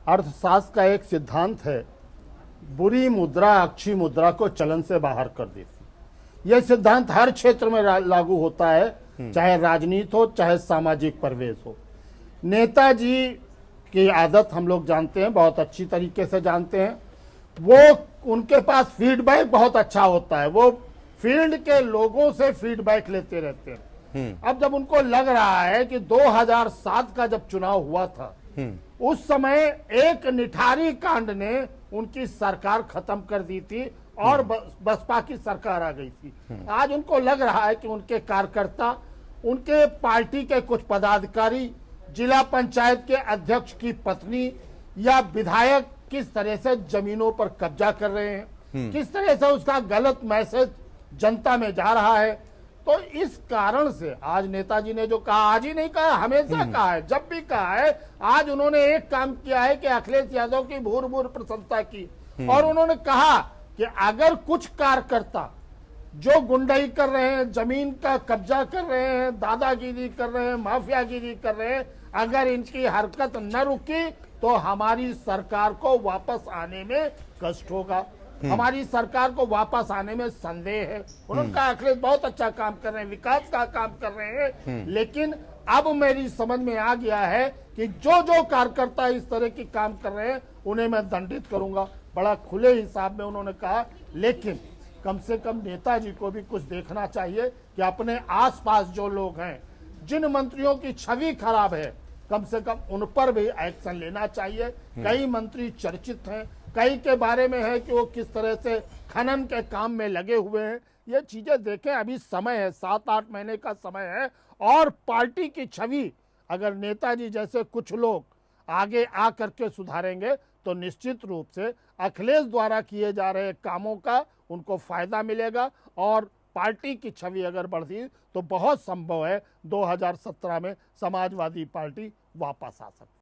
अर्थशास्त्र का एक सिद्धांत है, बुरी मुद्रा अक्षी मुद्रा को चलन से बाहर कर देती। यह सिद्धांत हर क्षेत्र में लागू होता है, चाहे राजनीति हो चाहे सामाजिक परिवेश हो। नेताजी की आदत हम लोग जानते हैं, बहुत अच्छी तरीके से जानते हैं। वो उनके पास फीडबैक बहुत अच्छा होता है, वो फील्ड के लोगों से फीडबैक लेते रहते हैं। अब जब उनको लग रहा है कि 2007 का जब चुनाव हुआ था, उस समय एक निठारी कांड ने उनकी सरकार खत्म कर दी थी और बसपा की सरकार आ गई थी। आज उनको लग रहा है कि उनके कार्यकर्ता, उनके पार्टी के कुछ पदाधिकारी, जिला पंचायत के अध्यक्ष की पत्नी या विधायक किस तरह से जमीनों पर कब्जा कर रहे हैं, किस तरह से उसका गलत मैसेज जनता में जा रहा है। तो इस कारण से आज नेताजी ने जो कहा, आज ही नहीं कहा, हमेशा कहा है, जब भी कहा है, आज उन्होंने एक काम किया है कि अखिलेश यादव की भूर भूर प्रशंसा की और उन्होंने कहा कि अगर कुछ कार्यकर्ता जो गुंडाई कर रहे हैं, जमीन का कब्जा कर रहे हैं, दादागिरी कर रहे हैं, माफियागिरी कर रहे हैं, अगर इनकी हरकत न रुकी तो हमारी सरकार को वापस आने में कष्ट होगा, हमारी सरकार को वापस आने में संदेह है। उन्होंने कहा अखिलेश बहुत अच्छा काम कर रहे हैं, विकास का काम कर रहे हैं, लेकिन अब मेरी समझ में आ गया है कि जो जो कार्यकर्ता इस तरह की काम कर रहे हैं उन्हें मैं दंडित करूंगा। बड़ा खुले हिसाब में उन्होंने कहा। लेकिन कम से कम नेताजी को भी कुछ देखना चाहिए कि अपने आसपास जो लोग हैं, जिन मंत्रियों की छवि खराब है, कम से कम उन पर भी एक्शन लेना चाहिए। कई मंत्री चर्चित हैं, कई के बारे में है कि वो किस तरह से खनन के काम में लगे हुए हैं। ये चीजें देखें, अभी समय है, 7-8 महीने का समय है और पार्टी की छवि अगर नेताजी जैसे कुछ लोग आगे आ करके सुधारेंगे तो निश्चित रूप से अखिलेश द्वारा किए जा रहे कामों का उनको फायदा मिलेगा और पार्टी की छवि अगर बढ़ती तो बहुत संभव है 2017 में समाजवादी पार्टी वापस आ सकती है।